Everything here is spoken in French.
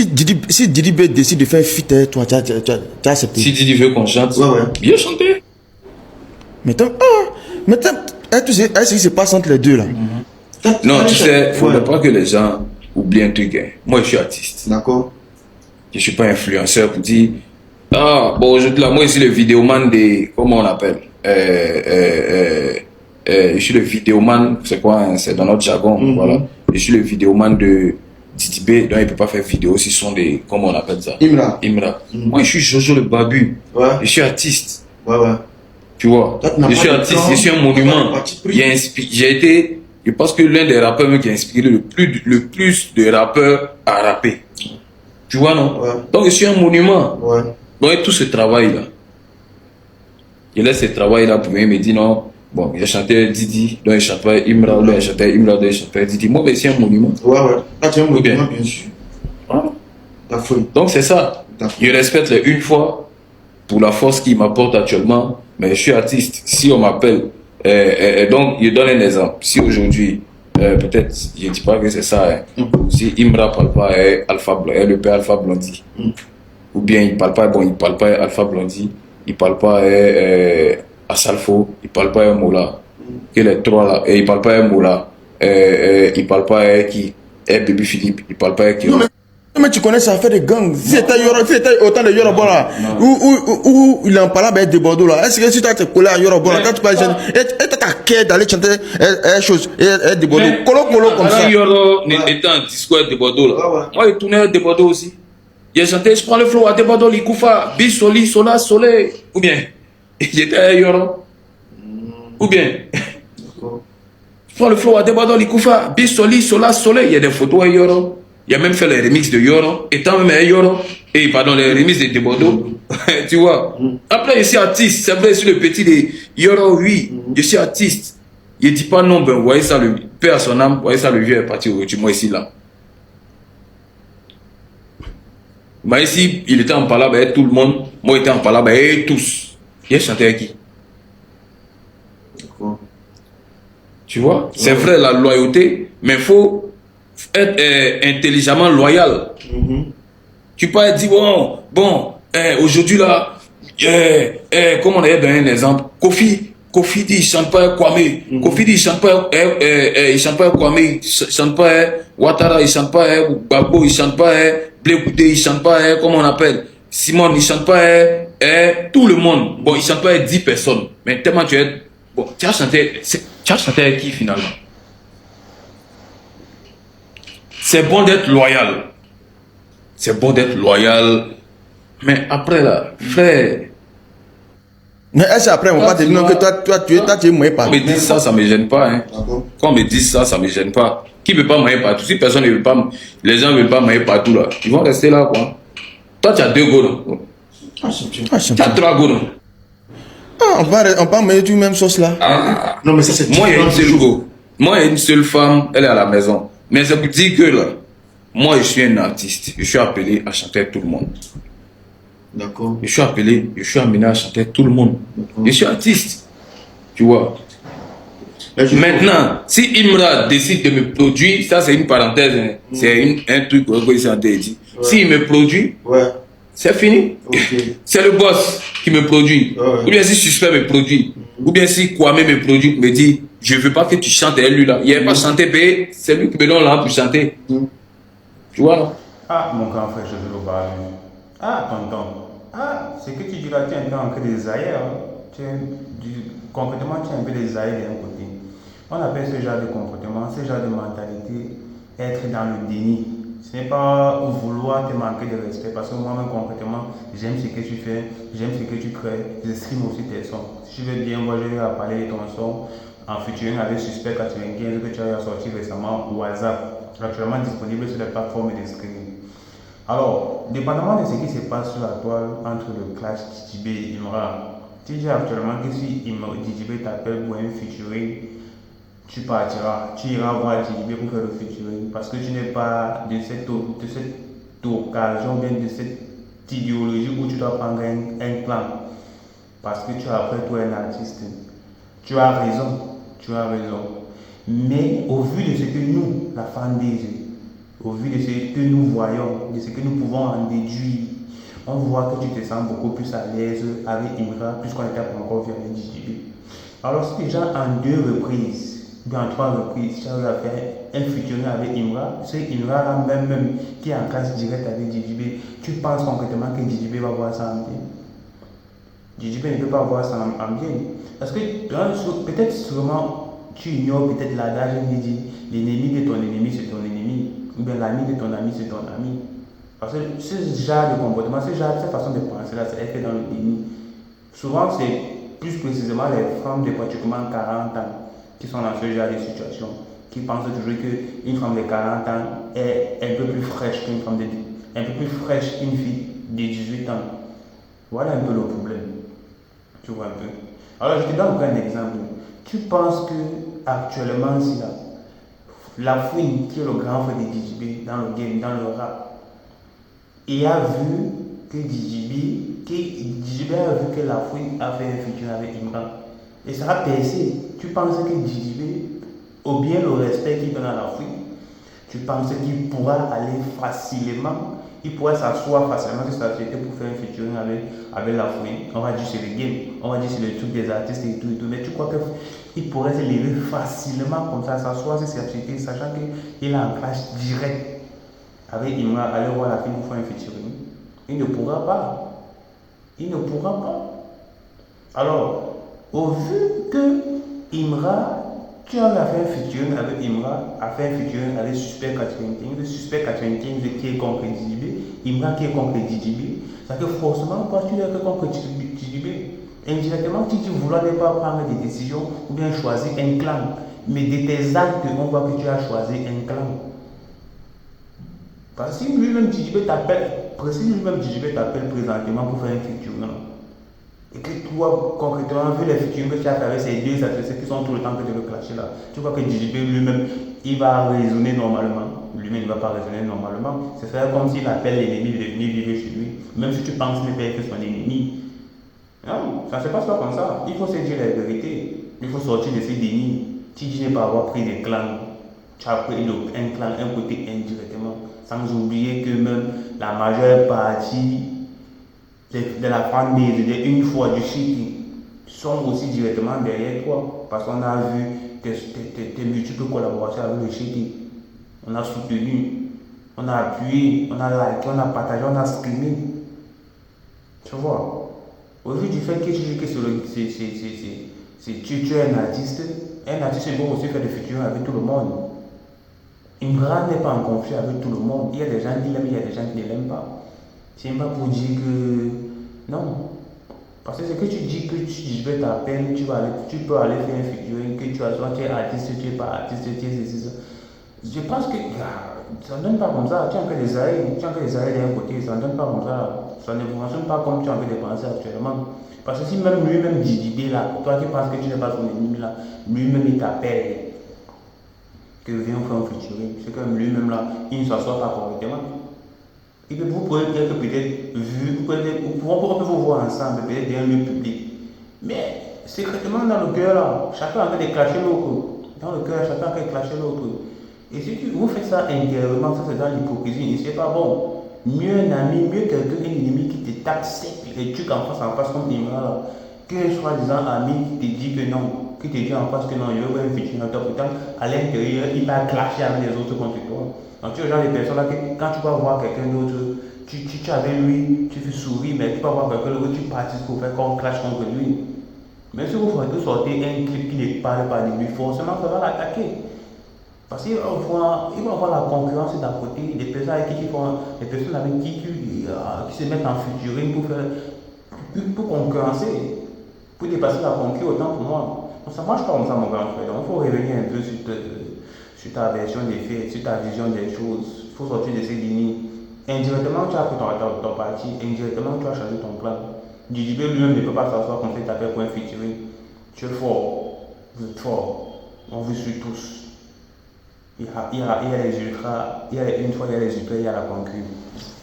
si Didi B décide de faire un feat avec toi, tu as accepté. Si Didi veut qu'on chante, bien chanter. Mais tu sais ce qui se passe entre les deux là. Non, tu sais, il ne faudrait pas que les gens oublient un truc. Hein. Moi, je suis artiste. D'accord. Je ne suis pas influenceur pour dire, ah, bon, aujourd'hui, là, moi, je suis le vidéoman des, comment on appelle je suis le vidéoman, c'est quoi, hein, c'est dans notre jargon, voilà. Je suis le vidéoman de Didi B, donc il ne peut pas faire vidéo si ce sont des, comment on appelle ça? Imra. Moi, je suis Jojo le Babu. Ouais. Je suis artiste. Ouais. Tu vois, je suis artiste, je suis un monument. J'ai été, je pense que l'un des rappeurs qui a inspiré le plus de rappeurs à rapper. Tu vois, non? Ouais. Donc, je suis un monument. Ouais. Donc, tout ce travail-là, je laisse ce travail-là pour venir me dire non. Bon, j'ai chanté Didi, donc il chantait Imra, donc il chantait Imra, donc il chantait Didi. Moi, je suis un monument. Ouais. Ah, tu es un monument, bien sûr. Voilà. T'as folie. Donc, c'est ça. Je respecte les une fois pour la force qu'il m'apporte actuellement, mais je suis artiste. Si on m'appelle, donc je donne un exemple. Si aujourd'hui, peut-être, je ne dis pas que c'est ça, hein. Si Imra parle pas Alpha Blondy, le père Alpha Blondy, ou bien il parle pas Alpha Blondy, il parle pas Asalfo, il parle pas Mola, que les trois là, et il parle pas Mola, il parle pas qui est Baby Philippe, il parle pas qui. Mais tu connais ça fait des gangs. Si c'était autant de Yoruba là, où il en parlait avec des Bordeaux là, est-ce que si tu as collé à Yoruba là, quand tu parles, et tu as qu'à d'aller chanter chose, et des Bordeaux, colo comme ça. Yoro était en discours de Bordeaux là. Moi, je tournais à des Bordeaux aussi. J'ai chanté, je prends le flow à des Bordeaux, l'Ikoufa, Bisoli, Sola, Soleil. Ou bien, j'étais à Yoro. Ou bien, je prends le flow à des Bordeaux, l'Ikoufa, Bisoli, Sola, Soleil. Il y a des photos à Yoro. Il a même fait les remixes de Yoro, étant même à Yoro, et pardon, les remixes de Bordeaux. Tu vois. Après, je suis artiste. C'est vrai, je suis le petit de Yoro, oui. Je suis artiste. Je ne dis pas non, ben, vous voyez ça, le père à son âme, vous voyez ça, le vieux est parti aujourd'hui, moi ici, là. Mais ici, il était en palabre avec tout le monde, moi j'étais en palabre avec tous. Il a chanté avec qui? Tu vois. C'est vrai, la loyauté, mais il faut être intelligemment loyal. Tu peux dire, bon, aujourd'hui là, comme on a donné un exemple, Kofi dit il chante pas Kwame, Kofi dit il chante pas Kwame, il chante pas Ouattara, il chante pas Gbagbo, il chante pas Blé Koudé, il chante pas comment on appelle Simon, il chante pas tout le monde. Bon, il chante pas 10 personnes, mais tellement tu es bon, tu as chanté avec qui finalement? C'est bon d'être loyal. C'est bon d'être loyal. Mais après là, frère. Mais est-ce après on va te dire que toi tu es moyen partout? Quand on me dit ça, ça ne me gêne pas. Hein. Quand on me dit ça, ça ne me gêne pas. Qui ne veut pas moyen partout? Si personne ne veut pas, les gens ne veulent pas moyen partout là. Ils vont rester là quoi. Toi tu as 2 go non? Tu as 3 go non? On peut mettre du même sauce là. Non mais ça c'est moi il y a une seule go. Moi il y a une seule femme, elle est à la maison. Mais ça vous dit que là, moi je suis un artiste. Je suis appelé à chanter avec tout le monde. D'accord. Je suis amené à chanter avec tout le monde. Je suis artiste. Tu vois. Maintenant, si Imra décide de me produire, ça c'est une parenthèse. Hein. C'est un truc que j'ai dit. S'il me produit, c'est fini. C'est le boss qui me produit. Ou bien si Suspect me produit. Ou bien si Kwame me produit, me dit, je ne veux pas que tu chantes avec lui là. Il n'a pas chanté, c'est lui qui me donne là pour chanter. Tu vois là? Ah, mon grand frère, je veux le parler. Ah, tonton. Ah, c'est que tu dis là, tu es un peu en des ailleurs. Concrètement, tu es un peu des ailleurs d'un côté. On appelle ce genre de comportement, ce genre de mentalité, être dans le déni. Ce n'est pas vouloir te manquer de respect, parce que moi-même, concrètement, j'aime ce que tu fais, j'aime ce que tu crées, je stream aussi tes sons. Si je veux bien, moi, je vais parler de ton son en featuring avec Suspect 95 que tu as sorti récemment ou WhatsApp, actuellement disponible sur les plateformes de streaming. Alors, dépendamment de ce qui se passe sur la toile entre le clash Didi B et Imra, tu dis actuellement que si Didi B t'appelle pour un featuring, tu partiras, tu iras voir Didi B pour faire le featuring parce que tu n'es pas de cette occasion, bien de cette idéologie où tu dois prendre un clan parce que tu es après toi un artiste. Tu as raison, tu as raison. Mais au vu de ce que nous, la fanbase, au vu de ce que nous voyons, de ce que nous pouvons en déduire, on voit que tu te sens beaucoup plus à l'aise avec Imra, puisqu'on était encore vu avec JJB. Alors, si déjà en 2 reprises, ou en 3 reprises, tu as fait un featuring avec Imra, c'est Imra là même qui est en classe directe avec JJB, tu penses concrètement que JJB va voir ça en bien? JJB ne peut pas voir ça en bien. Parce que peut-être sûrement tu ignores peut-être l'adage qui dit l'ennemi de ton ennemi c'est ton ennemi, ou bien l'ami de ton ami c'est ton ami. Parce que ce genre de comportement, cette façon de penser là, c'est fait dans le déni. Souvent, c'est plus précisément les femmes de pratiquement 40 ans qui sont dans ce genre de situation, qui pensent toujours qu'une femme de 40 ans est un peu plus fraîche qu'une femme un peu plus fraîche qu'une fille de 18 ans. Voilà un peu le problème. Tu vois un peu. Alors, je te donne un exemple. Tu penses que actuellement, si la Fouine, qui est le grand frère de DJB dans le game, dans le rap, et a vu que DJB a vu que la Fouine a fait un featuring avec Imran. Et ça a percé. Tu penses que DJB, ou bien le respect qu'il donne à la Fouine, tu penses qu'il pourra aller facilement, il pourrait s'asseoir facilement sur sa société pour faire un featuring avec la Fouine. On va dire c'est le game, on va dire c'est le truc des artistes et tout. Mais tu crois qu'il pourrait se lever facilement comme ça, s'asseoir sur sa société, sachant qu'il est en clash direct avec Imran, aller voir la fille pour faire un featuring? Il ne pourra pas. Il ne pourra pas. Alors, au vu que Imran, tu as fait un featuring avec Imran, a fait un featuring avec Suspect 95, le Suspect 95 qui est contre DJB, Imran qui est contre DJB, ça fait forcément quand tu es contre DJB, indirectement tu dis vouloir ne pas prendre des décisions ou bien choisir un clan. Mais de tes actes, on voit que tu as choisi un clan. Parce que si lui-même DJB t'appelle présentement pour faire un featuring, et que toi, concrètement, vu les featuring que tu as fait avec ces deux adversaires qui sont tout le temps que tu veux clasher là, tu vois que DJB lui-même, il va raisonner normalement. Lui-même, il ne va pas raisonner normalement. C'est ça comme s'il appelle l'ennemi de venir vivre chez lui, même si tu penses qu'il n'est pas son ennemi. Non, ça ne se passe pas comme ça. Il faut se dire la vérité. Il faut sortir de ces dénis. Tu dis ne pas avoir pris des clans. Tu as pris un clan, un côté indirectement. Sans oublier que même la majeure partie de la fanbase de une fois du site sont aussi directement derrière toi. Parce qu'on a vu tes multiples collaborations avec le site. On a soutenu, on a appuyé, on a liké, on a partagé, on a streamé. Tu vois? Au vu du fait que tu dis que tu es un artiste peut aussi faire des featuring avec tout le monde. Imran n'est pas en conflit avec tout le monde. Il y a des gens qui l'aiment, il y a des gens qui ne l'aiment pas. C'est pas pour dire que non. Parce que ce que tu dis que je vais t'appeler, tu peux aller faire un featuring, que tu es artiste, tu n'es pas artiste, tu es ceci, ça. Je pense que ça ne donne pas comme ça. Tu as un peu des arrêts d'un côté, ça ne donne pas comme ça. Ça ne fonctionne pas comme tu as envie de penser actuellement. Parce que si même lui-même dit là, toi qui penses que tu n'es pas son ennemi là, lui-même il t'appelle que viens faire un featuring. C'est comme lui-même là, il ne s'assoit pas correctement. Et puis vous pouvez peut-être vu, on peut vous voir ensemble, peut-être dans un lieu public. Mais secrètement dans le cœur là, chacun a envie de clasher l'autre. Dans le cœur, chacun a envie de clasher l'autre. Et si vous faites ça intérieurement, ça c'est dans l'hypocrisie, et c'est pas bon. Mieux un ami, mieux quelqu'un, un ennemi qui te tape sec et tu en face comme Imran là, qu'un soi-disant ami qui te dit que non, qui te dit en face que non, il veut un featuring avec toi, pourtant à l'intérieur, il va clasher avec les autres contre toi. Donc tu es le genre de personne là que quand tu vas voir quelqu'un d'autre, tu es avec lui, tu fais sourire, mais tu vas voir quelqu'un d'autre, tu participes pour faire qu'on clash contre lui. Même si vous sortez un clip qui ne parle pas de lui, forcément ça va l'attaquer. Parce qu'il va avoir la concurrence d'à côté, des personnes avec qui se mettent en featuring pour concurrencer, pour dépasser la concurrence, autant pour moi. Donc ça ne marche pas comme ça, mon grand frère. Donc il faut revenir un peu sur ta version des faits, sur ta vision des choses. Il faut sortir de ces lignes. Indirectement, tu as pris ton parti, indirectement, tu as changé ton plan. DJB lui-même ne peut pas s'asseoir comme ça et taper pour un featuring. Tu es fort, vous êtes fort, on vous suit tous. Il y a les ultras, une fois il y a les ultras, il y a la concurrence.